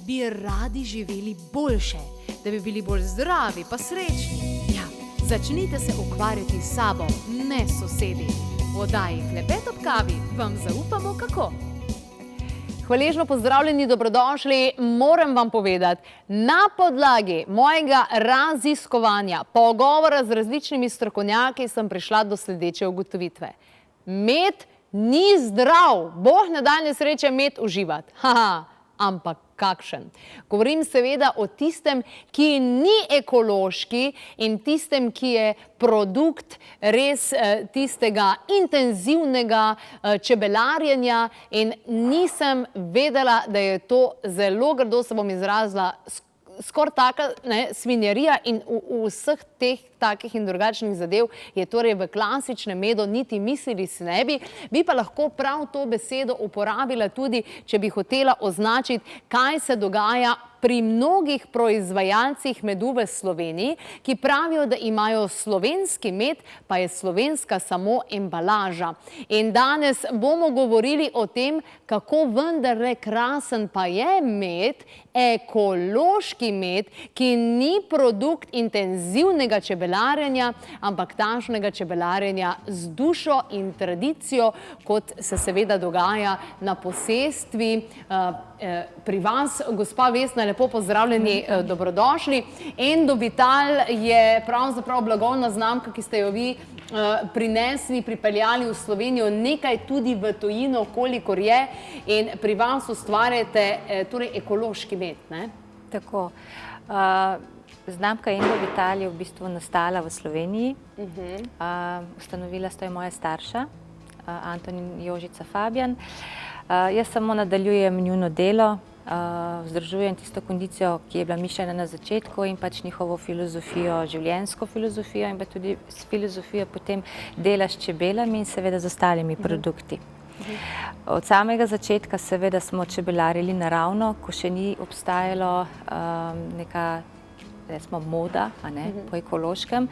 bi radi živeli boljše, da bi bili bolj zdravi pa srečni. Ja, začnite se ukvarjati s sabo, ne sosedi. V oddaji Klepet ob kavi vam zaupamo kako. Hvaležno pozdravljeni, dobrodošli. Moram vam povedati, na podlagi mojega raziskovanja, pogovora z različnimi strokovnjaki sem prišla do sledeče ugotovitve. Med ni zdrav, Bog ne daj nesreče med uživati. Ampak kakšen. Govorim seveda o tistem, ki ni ekološki in tistem, ki je produkt res tistega intenzivnega čebelarjenja in nisem vedela, da je to zelo grdo, se bom izrazila, skoraj taka svinjarija in v vseh teh takih in drugačnih zadev je torej v klasičnem medu niti mislili si ne bi. Bi pa lahko prav to besedo uporabila tudi, če bi hotela označiti, kaj se dogaja pri mnogih proizvajalcih medu v Sloveniji, ki pravijo, da imajo slovenski med, pa je slovenska samo embalaža. In danes bomo govorili o tem, kako vendarle krasen pa je med, ekološki med, ki ni produkt intenzivnega čebelarjenja, ampak takšnega čebelarjenja z dušo in tradicijo, kot se seveda dogaja na posestvi pri vas. Gospa Vesna, lepo pozdravljeni, dobrodošli. Endovital je pravzaprav blagovna znamka, ki ste jo vi prinesli, pripeljali v Slovenijo, nekaj tudi v tujino, kolikor je, in pri vas ustvarjate torej ekološki med, ne? Tako. Znamka Endovital je v bistvu nastala v Sloveniji. Ustanovila sta jo moja starša, Anton in Jožica Fabijan. Jaz samo nadaljujem njuno delo, vzdržujem tisto kondicijo, ki je bila mišljena na začetku in pač njihovo filozofijo, življenjsko filozofijo in pa tudi filozofijo potem dela s čebelami in seveda z ostalimi produkti. Od samega začetka seveda smo čebelarili naravno, ko še ni obstajalo neka moda, po ekološkem,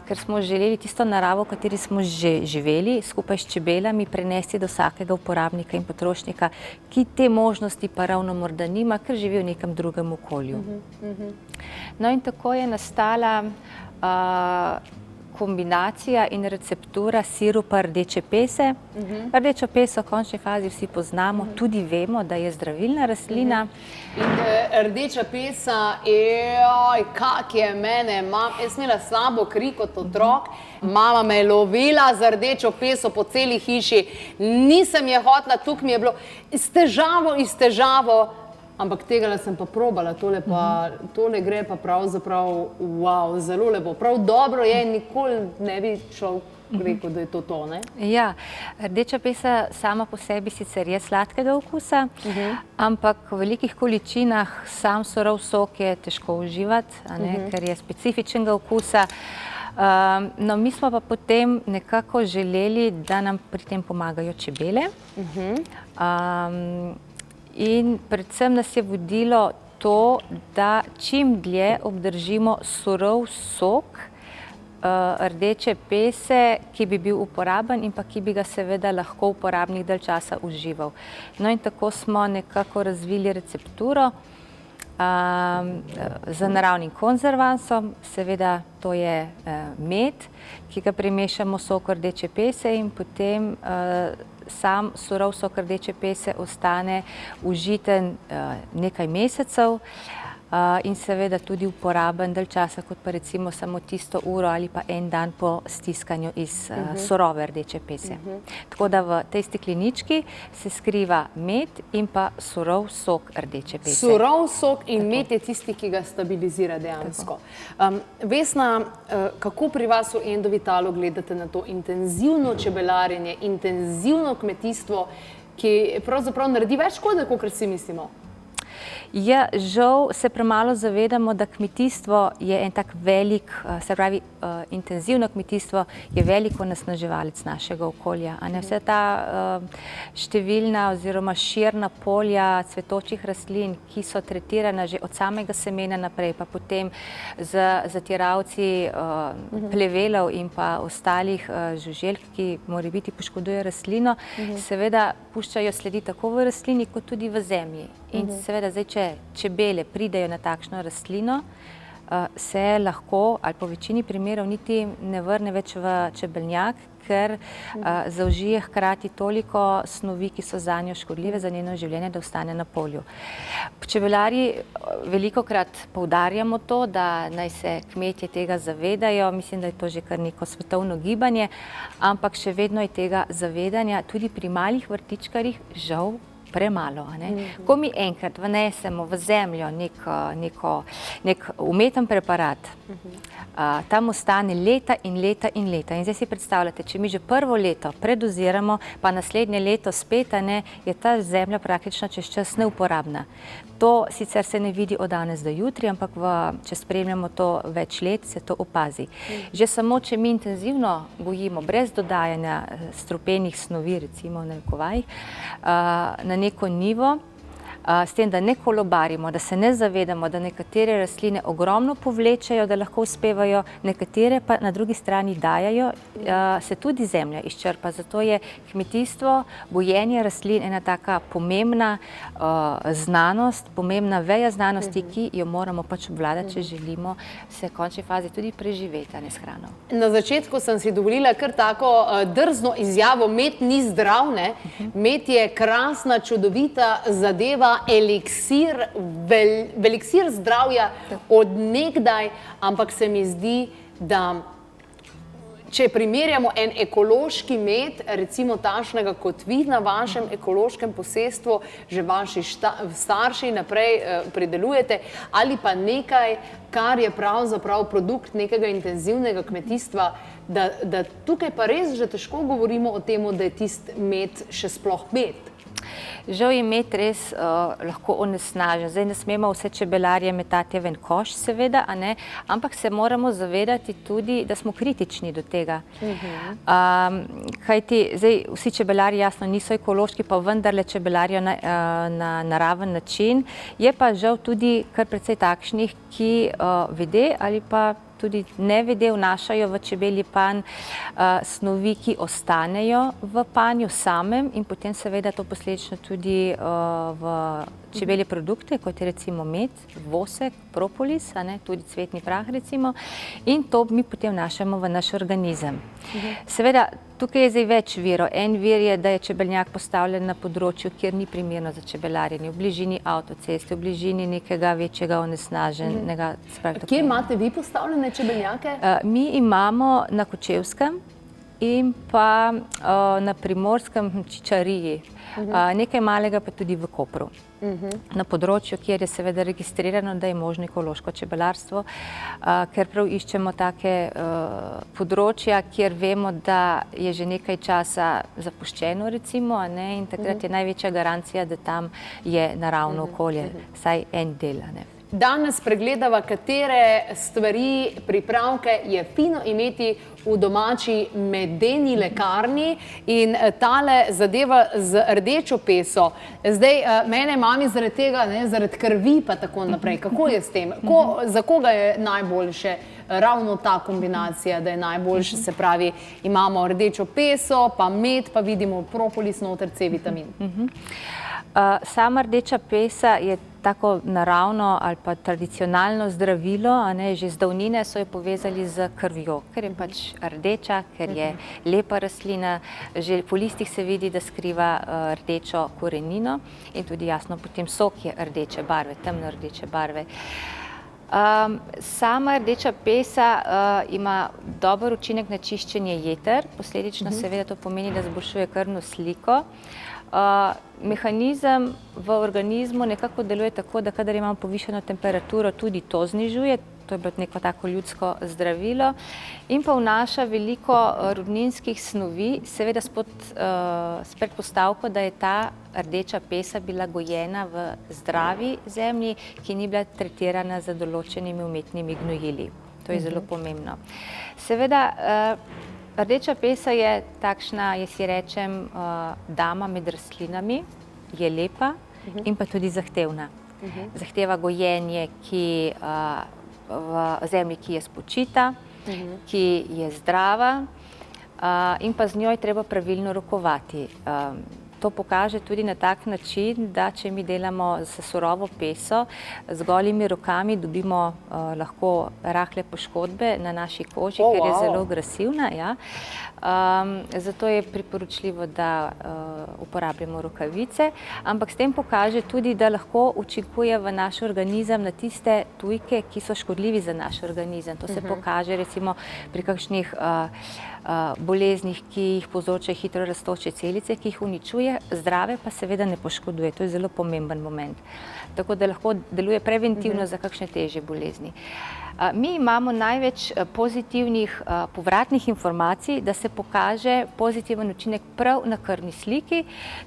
ker smo želeli tisto naravo, v kateri smo že živeli, skupaj s čebelami prenesti do vsakega uporabnika in potrošnika, ki te možnosti pa ravno morda nima, ker živi v nekem drugem okolju. No in tako je nastala kombinacija in receptura sirupa rdeče pese. Rdečo peso v končni fazi vsi poznamo, tudi vemo, da je zdravilna rastlina. In rdeča pesa, kak je mene, jaz imela slabo kri kot otrok, mama me je lovila za rdečo peso po celi hiši, nisem je hotela, tukaj mi je bilo iz težavo, ampak tega sem pa probala, tole gre pa pravzaprav, wow, zelo lepo, prav dobro je, nikoli ne bi človek rekel, da je to, ne? Ja, rdeča pesa sama po sebi sicer je sladkega okusa, ampak v velikih količinah sam surov sok je težko uživati, ker je specifičnega okusa. No, mi smo pa potem nekako želeli, da nam pri tem pomagajo čebele. In predvsem nas je vodilo to, da čim dlje obdržimo surov sok rdeče pese, ki bi bil uporaben in pa ki bi ga seveda lahko uporabnik dalj časa užival. No in tako smo nekako razvili recepturo z naravnim konzervansom, seveda to je med, ki ga primešamo s sok rdeče pese in potem sam surov sok rdeče pese ostane užiten nekaj mesecev in seveda tudi uporaben dalj časa, kot pa recimo samo tisto uro ali pa en dan po stiskanju iz surove rdeče pese. Tako da v tej steklenički se skriva med in pa surov sok rdeče pese. Surov sok in med je tisti, ki ga stabilizira dejansko. Vesna, kako pri vas v Endovitalu gledate na to intenzivno čebelarjenje, intenzivno kmetijstvo, ki pravzaprav naredi več škode, kakor si mislimo? Ja, žal se premalo zavedamo, da kmetijstvo je en tak velik, se pravi, intenzivno kmetijstvo je velik onesnaževalec našega okolja. Vse ta številna oziroma širna polja cvetočih rastlin, ki so tretirana že od samega semena naprej, pa potem z zatiralci plevelov in pa ostalih žuželk, ki morebiti poškodujejo rastlino, seveda puščajo sledi tako v rastlini, kot tudi v zemlji. In seveda zdaj, če če čebele pridejo na takšno rastlino, se lahko, ali po večini primerov, niti ne vrne več v čebelnjak, ker zaužije hkrati toliko snovi, ki so zanjo škodljive za njeno življenje, da ostane na polju. Čebelarji velikokrat poudarjamo to, da naj se kmetje tega zavedajo, mislim, da je to že kar neko svetovno gibanje, ampak še vedno je tega zavedanja tudi pri malih vrtičkarjih žal premalo. Ko mi enkrat vnesemo v zemljo nek umeten preparat, tam ostane leta in leta in leta. In zdaj si predstavljate, če mi že prvo leto predoziramo, pa naslednje leto spet, je ta zemlja praktično čez čas neuporabna. To sicer se ne vidi od danes do jutri, ampak če spremljamo to več let, se to opazi. Že samo, če mi intenzivno gojimo, brez dodajanja strupenih snovi, recimo v narekovajih, na neko nivo, s tem, da ne kolobarimo, da se ne zavedamo, da nekatere rastline ogromno povlečejo, da lahko uspevajo, nekatere pa na drugi strani dajajo, se tudi zemlja izčrpa. Zato je kmetijstvo, gojenje rastlin ena taka pomembna znanost, pomembna veja znanosti, ki jo moramo pač obvladati, če želimo se v končni fazi tudi preživeti, a ne s hrano. Na začetku sem si dovolila kar tako drzno izjavo, med ni zdrav, ne? Med je krasna, čudovita zadeva, eliksir, eliksir zdravja od nekdaj, ampak se mi zdi, da če primerjamo en ekološki med, recimo takšnega kot vi na vašem ekološkem posestvu, že vaši starši naprej pridelujete, ali pa nekaj, kar je pravzaprav produkt nekega intenzivnega kmetijstva, da tukaj pa res že težko govorimo o tem, da je tisti med še sploh med. Žal je med res lahko onesnažen. Zdaj ne smemo vse čebelarje metati v en koš, seveda, ampak se moramo zavedati tudi, da smo kritični do tega. Kajti zdaj vsi čebelarji jasno niso ekološki, pa vendarle čebelarijo na naraven način. Je pa žal tudi kar precej takšnih, ki vede ali pa tudi nevede vnašajo v čebelji panj snovi, ki ostanejo v panju samem in potem seveda to posledično tudi v čebelje produkte, kot je recimo med, vosek, propolis, tudi cvetni prah recimo, in to mi potem vnašamo v naš organizem. Seveda, tukaj je zdaj več virov. En vir je, da je čebeljak postavljen na področju, kjer ni primerno za čebelarjenje, v bližini avtoceste, v bližini nekega večjega onesnaženega. Kje imate vi postavljene čebeljake? Mi imamo na Kočevskem in pa na Primorskem Čičariji. Nekaj malega pa tudi v Kopru. Na področju, kjer je seveda registrirano, da je možno ekološko čebelarstvo, ker prav iščemo take področja, kjer vemo, da je že nekaj časa zapuščeno recimo, in takrat je največja garancija, da tam je naravno okolje, vsaj en del. Danes pregledava, katere stvari, pripravke je fino imeti v domači medeni lekarni in tale zadeva z rdečo peso. Zdaj, mene mami zaradi tega, zaradi krvi pa tako naprej. Kako je s tem? Za koga je najboljše ravno ta kombinacija, da je najboljše, se pravi, imamo rdečo peso, pa med, pa vidimo propolis, noter C-vitamin. Sama rdeča pesa je tako naravno ali pa tradicionalno zdravilo, že z davnine so jo povezali z krvjo, ker je pač rdeča, ker je lepa rastlina, že po listih se vidi, da skriva rdečo korenino in tudi jasno potem sok je rdeče barve, temno rdeče barve. Sama rdeča pesa ima dober učinek na čiščenje jeter, posledično seveda to pomeni, da zboljšuje krvno sliko. Mehanizem v organizmu nekako deluje tako, da kadar imamo povišeno temperaturo, tudi to znižuje, to je bilo neko tako ljudsko zdravilo, in pa vnaša veliko rudninskih snovi, seveda s predpostavko, da je ta rdeča pesa bila gojena v zdravi zemlji, ki ni bila tretirana z določenimi umetnimi gnojili. To je zelo pomembno. Seveda, rdeča pesa je takšna, jaz si rečem, dama med rastlinami, je lepa in pa tudi zahtevna. Zahteva gojenje v zemlji, ki je spočita, ki je zdrava in pa z njo je treba pravilno rokovati. to pokaže tudi na tak način, da če mi delamo s surovo peso, z golimi rokami dobimo lahko rahle poškodbe na naši koži, ker je zelo agresivna. Ja. Zato je priporočljivo, da uporabljamo rokavice, ampak s tem pokaže tudi, da lahko učinkuje v naš organizem na tiste tujke, ki so škodljivi za naš organizem. To se pokaže recimo pri kakšnih boleznih, ki jih povzročajo hitro rastoče celice, ki jih uničuje, zdrave pa seveda ne poškoduje. To je zelo pomemben moment. Tako da lahko deluje preventivno za kakšne težje bolezni. Mi imamo največ pozitivnih povratnih informacij, da se pokaže pozitiven učinek prav na krvni sliki,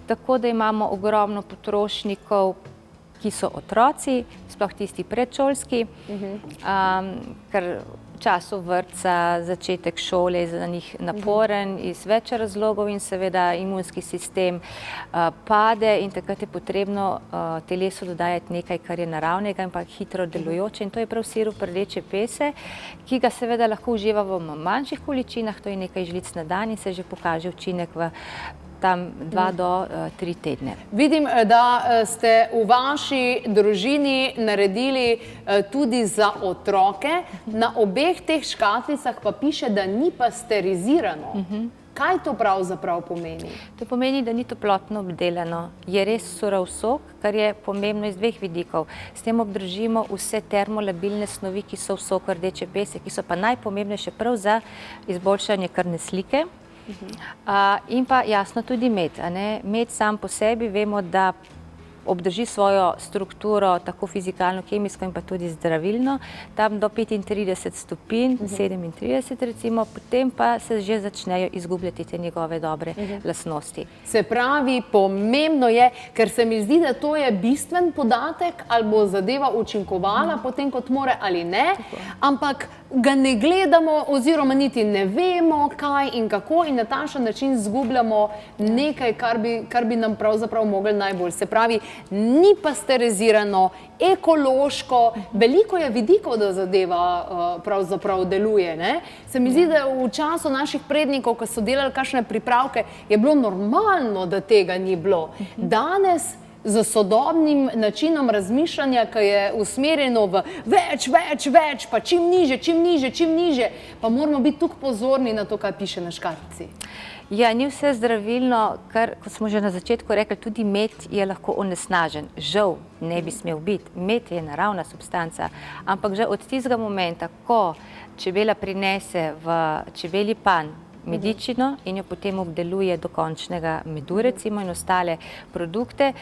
tako da imamo ogromno potrošnikov, ki so otroci, sploh tisti predšolski, ker v času vrtca, začetek šole je za njih naporen iz več razlogov in seveda imunski sistem pade in takrat je potrebno telesu dodajati nekaj, kar je naravnega in pa hitro delujoče, in to je prav sirup rdeče pese, ki ga seveda lahko uživamo v manjših količinah, to je nekaj žlic na dan in se že pokaže učinek v tam 2 do 3 tedne. Vidim, da ste v vaši družini naredili tudi za otroke. Na obeh teh škatlicah pa piše, da ni pasterizirano. Kaj to pravzaprav pomeni? To pomeni, da ni toplotno obdelano. Je res surov sok, kar je pomembno iz 2 vidikov. S tem obdržimo vse termolabilne snovi, ki so v soku rdeče pese, ki so pa najpomembnejše prav za izboljšanje krvne slike. In pa jasno tudi med. Med sam po sebi vemo, da obdrži svojo strukturo tako fizikalno, kemijsko in pa tudi zdravilno, tam do 35 stopinj, 37 recimo, potem pa se že začnejo izgubljati te njegove dobre lastnosti. Se pravi, pomembno je, ker se mi zdi, da to je bistven podatek, ali bo zadeva učinkovala potem kot more ali ne, ampak ga ne gledamo oziroma niti ne vemo, kaj in kako, in na takšen način zgubljamo nekaj, kar bi nam pravzaprav mogli najbolj. Se pravi, ni pasterizirano, ekološko, veliko je vidikov, da zadeva pravzaprav deluje. Se mi zdi, da v času naših prednikov, ko so delali kakšne pripravke, je bilo normalno, da tega ni bilo. Danes z sodobnim načinom razmišljanja, ki je usmerjeno v več, pa čim niže, pa moramo biti tukaj pozorni na to, kaj piše na škatlici. Ja, ni vse zdravilno, ker, kot smo že na začetku rekli, tudi med je lahko onesnažen. Žal ne bi smel biti. Med je naravna substanca, ampak že od tistega momenta, ko čebela prinese v čebelji panj medičino in jo potem obdeluje do končnega medu, recimo, in ostale produkte.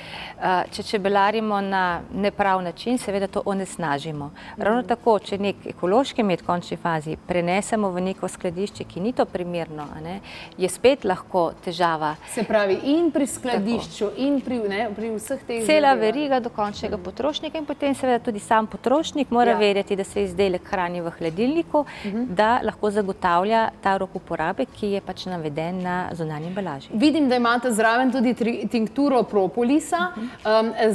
Če čebelarimo na neprav način, seveda to onesnažimo. Ravno tako, če nek ekološki med v končni fazi prenesemo v neko skladišče, ki ni to primerno, je spet lahko težava. Se pravi, in pri skladišču, in pri vseh teh... Cela veriga do končnega potrošnika in potem seveda tudi sam potrošnik mora vedeti, da se izdelek hrani v hladilniku, da lahko zagotavlja ta rok uporabe, ki je pač naveden na zunanji embalaži. Vidim, da imate zraven tudi tinkturo propolisa.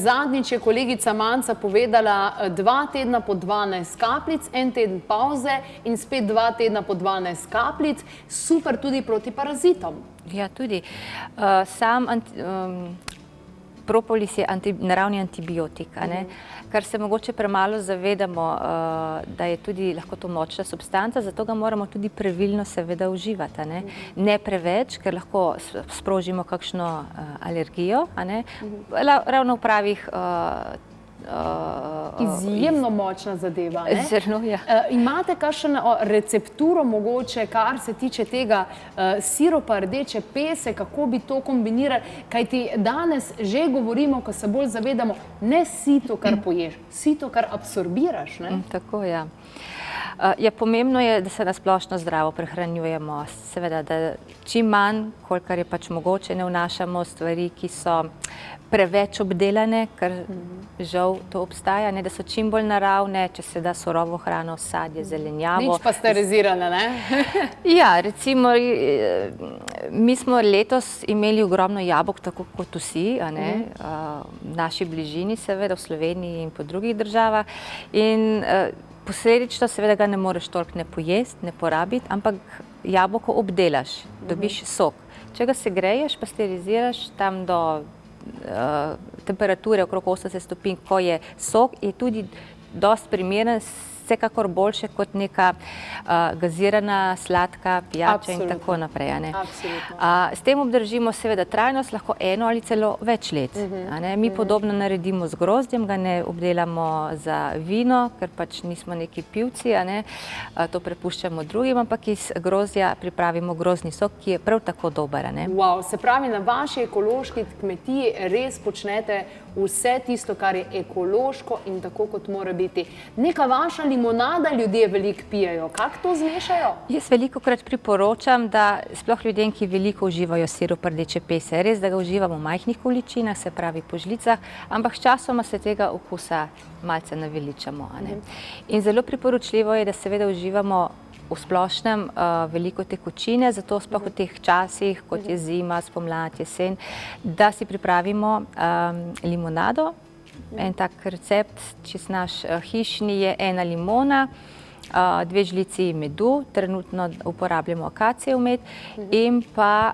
Zadnjič je kolegica Manca povedala 2 tedna po 12 kapljic, 1 teden pauze in spet 2 tedna po 12 kapljic. Super tudi proti parazitom. Ja, tudi. Sam propolis je naravni antibiotik, kar se mogoče premalo zavedamo, da je tudi lahko to močna substanca, zato ga moramo tudi pravilno seveda uživati. Ne preveč, ker lahko sprožimo kakšno alergijo, ravno v pravih izjemno močna zadeva. Zelo, ja. Imate kakšno recepturo mogoče, kar se tiče tega siropa rdeče pese, kako bi to kombinirali? Kajti danes že govorimo, ko se bolj zavedamo, ne sito, kar poješ, sito, kar absorbiraš. Tako, ja. Pomembno je, da se nasplošno zdravo prehranjujemo. Seveda, da čim manj, kolikor je pač mogoče, ne vnašamo stvari, ki so preveč obdelane, ker žal to obstaja, da so čim bolj naravne, če se da surovo hrano, sadje, zelenjavo. Nič pasterizirane, ne? Ja, recimo, mi smo letos imeli ogromno jabolk, tako kot vsi, v naši bližini, seveda, v Sloveniji in po drugih državah. In posledično seveda ga ne moreš toliko ne pojesti, ne porabiti, ampak jabolko obdelaš, dobiš sok. Če ga segreješ, pasteriziraš tam do temperature okrog 80 stopinj, ko je sok, je tudi dosti primeren, vsekakor boljše kot neka gazirana, sladka pijača in tako naprej. S tem obdržimo seveda trajnost, lahko 1 ali celo več let. Mi podobno naredimo z grozdjem, ga ne obdelamo za vino, ker pač nismo neki pivci, to prepuščamo drugim, ampak iz grozdja pripravimo grozdni sok, ki je prav tako dober. Wow, se pravi, na vaši ekološki kmetiji res počnete vse tisto, kar je ekološko in tako, kot mora biti. Neka vaša limonada ljudje veliko pijejo. Kako to zmešajo? Jaz velikokrat priporočam, da sploh ljudem, ki veliko uživajo sirup rdeče pese, res, da ga uživamo v majhnih količinah, se pravi po žlicah, ampak sčasoma se tega okusa malce naveličamo. In zelo priporočljivo je, da seveda uživamo v splošnem veliko tekočine, zato sploh v teh časih, kot je zima, spomlad, jesen, da si pripravimo limonado. En tak recept, čisto naš hišni, je 1 limona, 2 žlici medu, trenutno uporabljamo akacijev med, in pa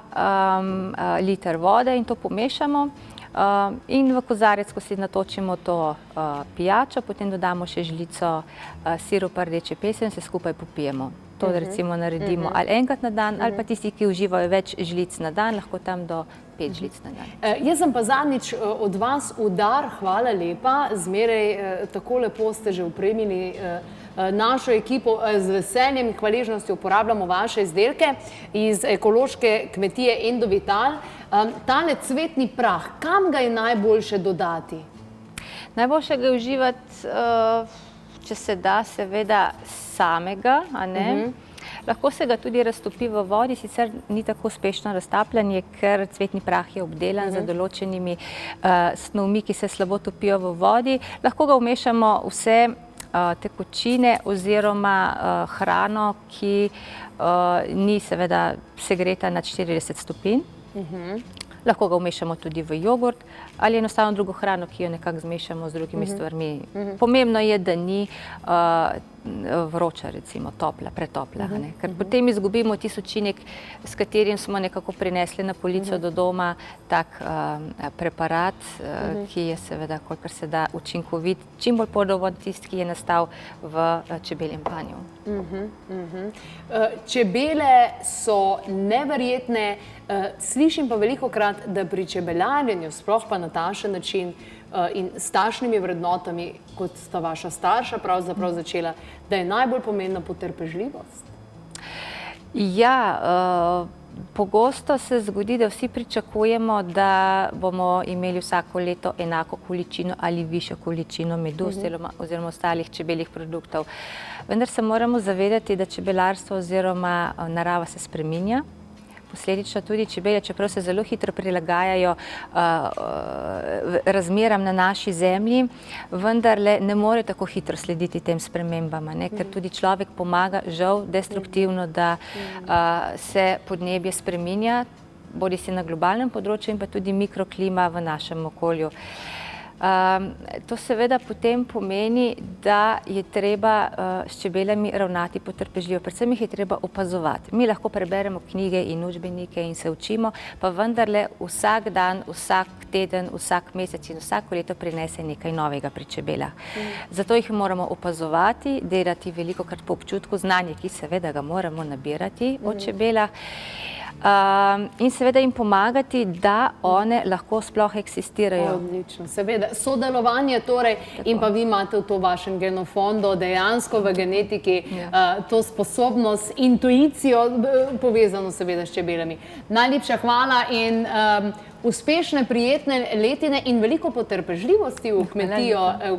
liter vode in to pomešamo. In v kozarec, ko si natočimo to pijačo, potem dodamo še žlico sirupa rdeče pese in se skupaj popijemo. To recimo naredimo ali enkrat na dan, ali pa tisti, ki uživajo več žlic na dan, lahko tam do 5 žlic na dan. Jaz sem pa zadnjič od vas udar, hvala lepa, zmeraj tako lepo ste že opremili našo ekipo, z veseljem in hvaležnostjo uporabljamo vaše izdelke iz ekološke kmetije Endovital. Tale cvetni prah, kam ga je najboljše dodati? Najboljše ga je uživati, če se da, seveda samega, Lahko se ga tudi raztopi v vodi, sicer ni tako uspešno raztapljanje, ker cvetni prah je obdelan z določenimi snovmi, ki se slabo topijo v vodi. Lahko ga vmešamo vse tekočine oziroma hrano, ki ni seveda segreta nad 40 stopinj. Lahko ga vmešamo tudi v jogurt ali enostavno drugo hrano, ki jo nekako zmešamo z drugimi stvarmi. Pomembno je, da ni vroča, recimo, topla, pretopla. Ker potem izgubimo tisti učinek, s katerim smo nekako prinesli na polico do doma tak preparat, ki je seveda, kolikor se da, učinkovit, čim bolj podoben tisti, ki je nastal v čebeljem panju. Čebele so neverjetne, slišim pa velikokrat, da pri čebelarjenju, sploh pa na takšen način in s takšnimi vrednotami, kot sta vaša starša pravzaprav začela, da je najbolj pomembna potrpežljivost? Ja, pogosto se zgodi, da vsi pričakujemo, da bomo imeli vsako leto enako količino ali višjo količino medu oziroma ostalih čebeljih produktov. Vendar se moramo zavedati, da čebelarstvo oziroma narava se spreminja. Posledično tudi čebelje, čeprav se zelo hitro prilagajajo razmeram na naši zemlji, vendarle ne more tako hitro slediti tem spremembam, ker tudi človek pomaga, žal, destruktivno, da se podnebje spreminja, bodisi na globalnem področju in pa tudi mikroklima v našem okolju. To seveda potem pomeni, da je treba s čebelami ravnati potrpežljivo, predvsem jih je treba opazovati. Mi lahko preberemo knjige in učbenike in se učimo, pa vendarle vsak dan, vsak teden, vsak mesec in vsako leto prinese nekaj novega pri čebelah. Zato jih moramo opazovati, delati velikokrat po občutku, znanje, ki seveda ga moramo nabirati o čebelah, in seveda jim pomagati, da one lahko sploh eksistirajo. Odlično, seveda. Sodelovanje torej, in pa vi imate v to vašem genofondu dejansko v genetiki to sposobnost, intuicijo, povezano seveda s čebelami. Najlepša hvala in uspešne, prijetne letine in veliko potrpežljivosti v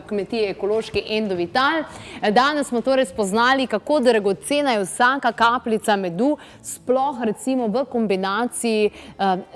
kmetiji ekološki Endovital. Danes smo torej spoznali, kako dragocena je vsaka kapljica medu, sploh recimo v kombinaciji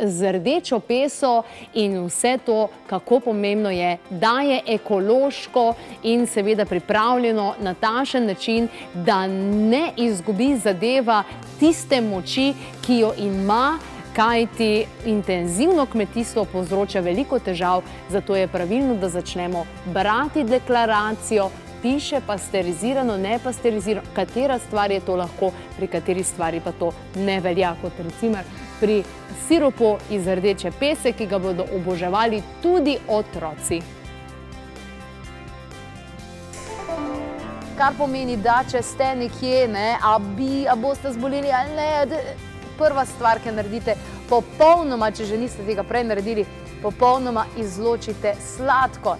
z rdečo peso, in vse to, kako pomembno je, da je ekološko in seveda pripravljeno na takšen način, da ne izgubi zadeva tiste moči, ki jo ima, kajti intenzivno kmetijstvo povzroča veliko težav, zato je pravilno, da začnemo brati deklaracijo, piše pasterizirano, nepasterizirano, katera stvar je to lahko, pri kateri stvari pa to ne velja, kot recimo pri siropu iz rdeče pese, ki ga bodo oboževali tudi otroci. Kar pomeni, da če ste nekje, a boste zboleli ali ne, prva stvar, ki naredite, popolnoma, če že niste tega prej naredili, popolnoma izločite sladko.